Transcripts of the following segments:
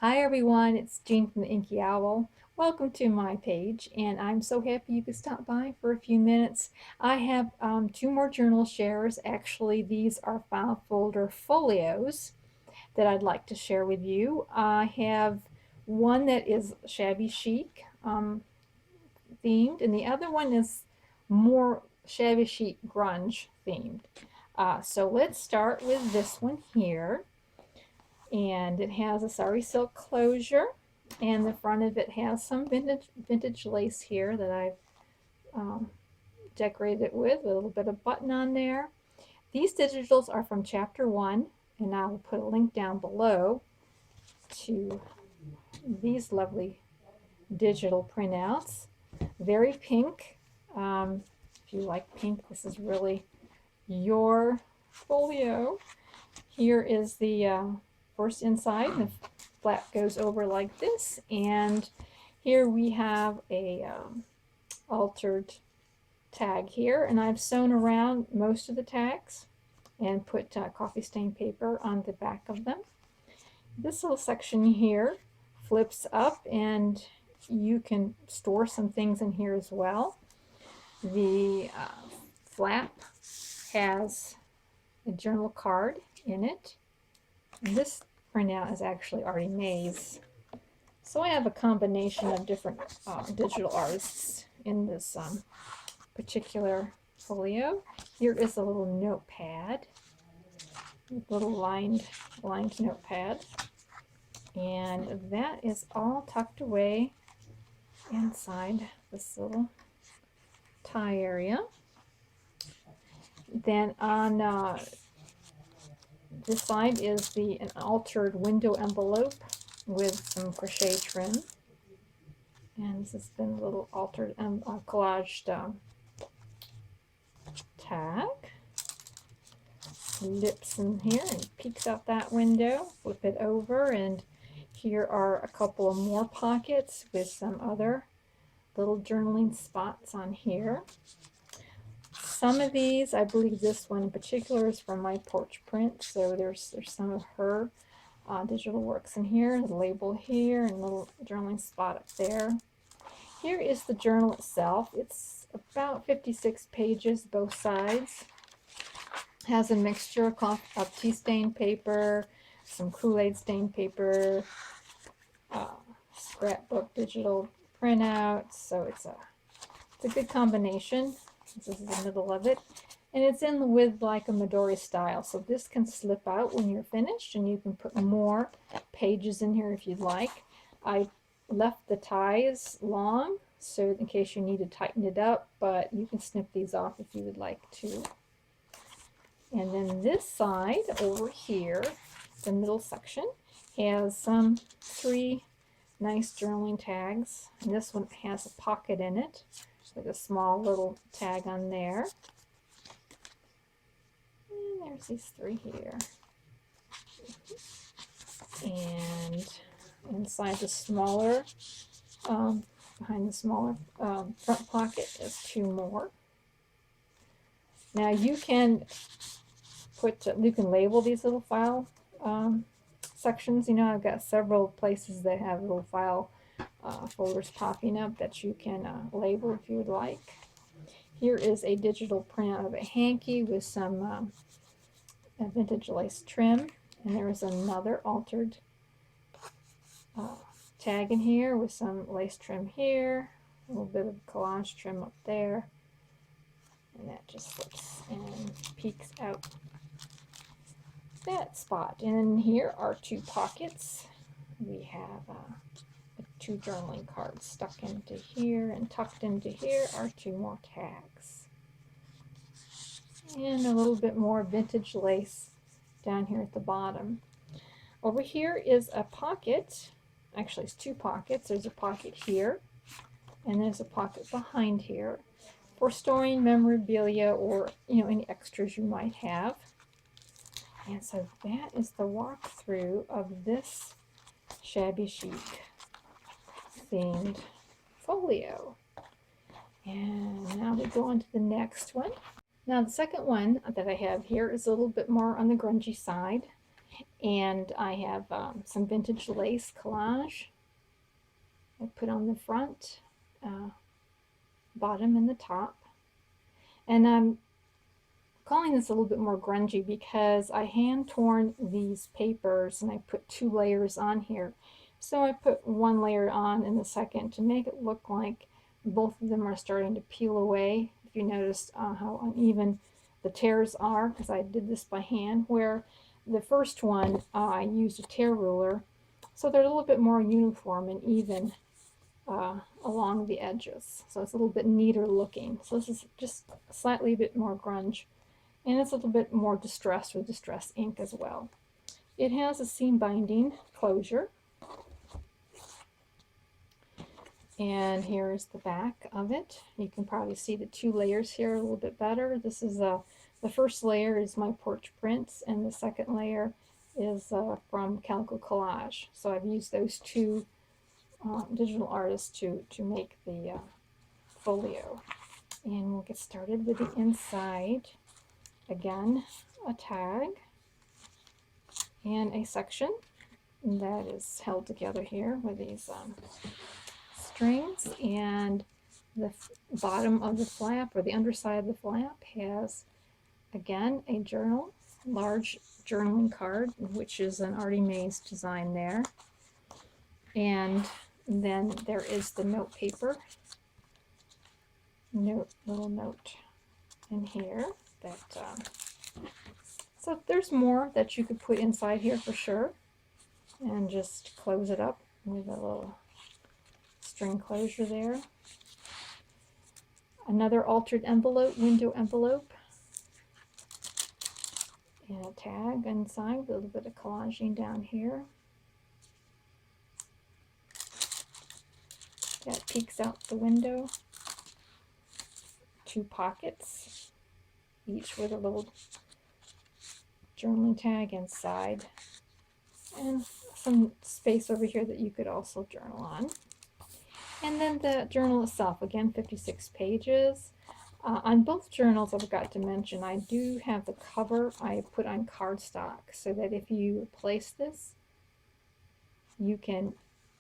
Hi everyone, it's Jean from the Inky Owl. Welcome to my page, and I'm so happy you could stop by for a few minutes. I have two more journal shares. Actually, these are file folder folios that I'd like to share with you. I have one that is shabby chic themed, and the other one is more shabby chic grunge themed. So let's start with this one here. And it has a sari silk closure, and the front of it has some vintage lace here that I've decorated it with a little bit of button on there. These digitals are from chapter 1, and I will put a link down below to these lovely digital printouts. Very pink. If you like pink, this is really your folio. Here is the first inside. The flap goes over like this, and here we have a altered tag here, and I've sewn around most of the tags and put coffee stain paper on the back of them. This little section here flips up, and you can store some things in here as well. The flap has a journal card in it. And this printout is actually ArtyMaze. So I have a combination of different digital artists in this particular folio. Here is a little notepad, little lined notepad, and that is all tucked away inside this little tie area. Then on this side is an altered window envelope with some crochet trim, and this has been a little altered and collaged tag. Lips in here and peeks out that window. Flip it over, and here are a couple of more pockets with some other little journaling spots on here. Some of these, I believe this one in particular is from my porch print, so there's some of her digital works in here. The label here and a little journaling spot up there. Here is the journal itself. It's about 56 pages, both sides. Has a mixture of tea stain paper, some Kool-Aid stained paper, scrapbook digital printouts. So it's a good combination. This is the middle of it, and it's in with like a Midori style. So this can slip out when you're finished, and you can put more pages in here if you'd like. I left the ties long, so in case you need to tighten it up, but you can snip these off if you would like to. And then this side over here, the middle section, has some 3 nice journaling tags. And this one has a pocket in it, like a small little tag on there. And there's these 3 here. And inside the smaller, behind the smaller front pocket is 2 more. Now you can label these little file sections. You know, I've got several places that have little file folders popping up that you can label if you would like. Here is a digital printout of a hanky with some vintage lace trim, and there is another altered tag in here with some lace trim here, a little bit of collage trim up there, and that just flips and peeks out that spot. And here are 2 pockets. We have 2 journaling cards stuck into here, and tucked into here are 2 more tags. And a little bit more vintage lace down here at the bottom. Over here is a pocket. Actually, it's 2 pockets. There's a pocket here, and there's a pocket behind here for storing memorabilia or any extras you might have. And so that is the walkthrough of this shabby chic themed folio. And now we go on to the next one. Now the second one that I have here is a little bit more on the grungy side, And I have some vintage lace collage I put on the front, bottom, and the top. And I'm calling this a little bit more grungy because I hand torn these papers and I put 2 layers on here. So I put 1 layer on in the second to make it look like both of them are starting to peel away. If you notice how uneven the tears are, because I did this by hand, where the first one I used a tear ruler, so they're a little bit more uniform and even along the edges. So it's a little bit neater looking. So this is just slightly a bit more grunge. And it's a little bit more distressed with distress ink as well. It has a seam binding closure. And here's the back of it. You can probably see the 2 layers here a little bit better. This is the first layer is my porch prints, and the second layer is from Calico Collage. So I've used those 2 digital artists to make the folio. And we'll get started with the inside. Again, a tag and a section that is held together here with these strings, and the bottom of the flap, or the underside of the flap, has again a journal, large journaling card, which is an ArtyMaze design there. And then there is the note paper, little note in here. So there's more that you could put inside here for sure, and just close it up with a little string closure there. Another altered envelope, window envelope, and a tag inside with a little bit of collaging down here. That peeks out the window. 2 pockets, each with a little journaling tag inside, and some space over here that you could also journal on. And then the journal itself, again, 56 pages. On both journals, I forgot to mention, I do have the cover I put on cardstock, so that if you replace this, you can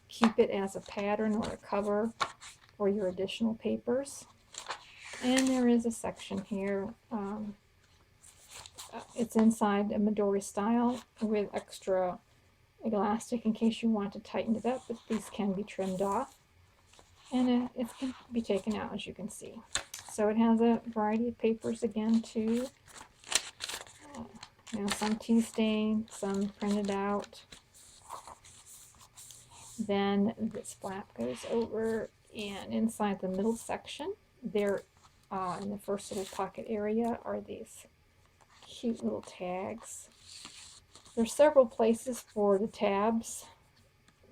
keep it as a pattern or a cover for your additional papers. And there is a section here. It's inside a Midori style with extra elastic in case you want to tighten it up, but these can be trimmed off, and it can be taken out, as you can see. So it has a variety of papers again too. Some tea stain, some printed out. Then this flap goes over, and inside the middle section there, in the first little pocket area, are these cute little tags. There's several places for the tabs.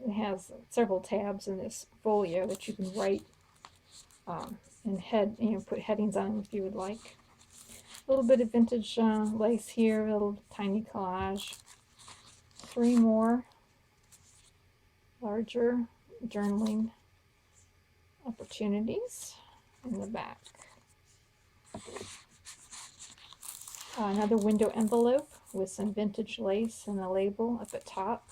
It has several tabs in this folio that you can write and put headings on if you would like. A little bit of vintage lace here, a little tiny collage. 3 more larger journaling opportunities in the back. Another window envelope with some vintage lace and a label up at top.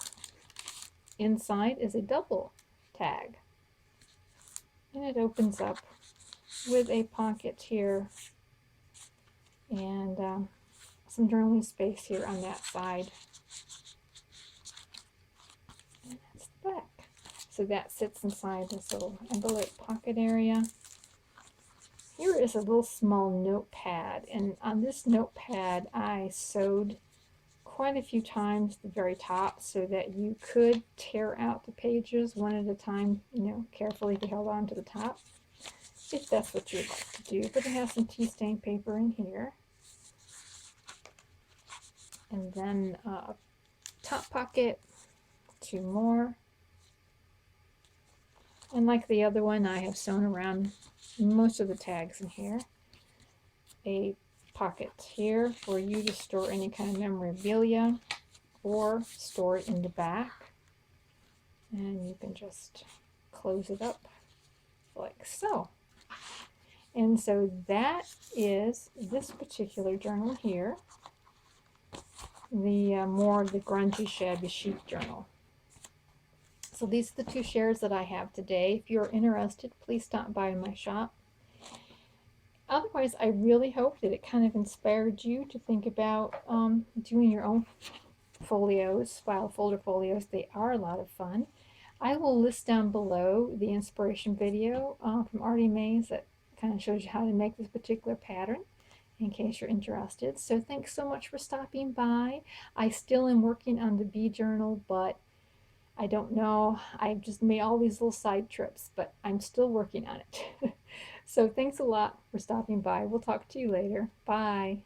Inside is a double tag, and it opens up with a pocket here and some journaling space here on that side. And that's the back. So that sits inside this little envelope pocket area. Here is a little small notepad, and on this notepad I sewed quite a few times the very top so that you could tear out the pages one at a time, carefully if you held on to the top, if that's what you'd like to do. But it has some tea stain paper in here. And then top pocket, 2 more. And like the other one, I have sewn around most of the tags in here. A pocket here for you to store any kind of memorabilia or store it in the back. And you can just close it up like so. And so that is this particular journal here. the more the grungy, shabby chic journal. So these are the two shares that I have today. If you're interested, please stop by my shop. Otherwise, I really hope that it kind of inspired you to think about doing your own folios, file folder folios. They are a lot of fun. I will list down below the inspiration video from ArtyMaze that kind of shows you how to make this particular pattern in case you're interested. So thanks so much for stopping by. I still am working on the bee journal, but I don't know. I've just made all these little side trips, but I'm still working on it. So thanks a lot for stopping by. We'll talk to you later. Bye.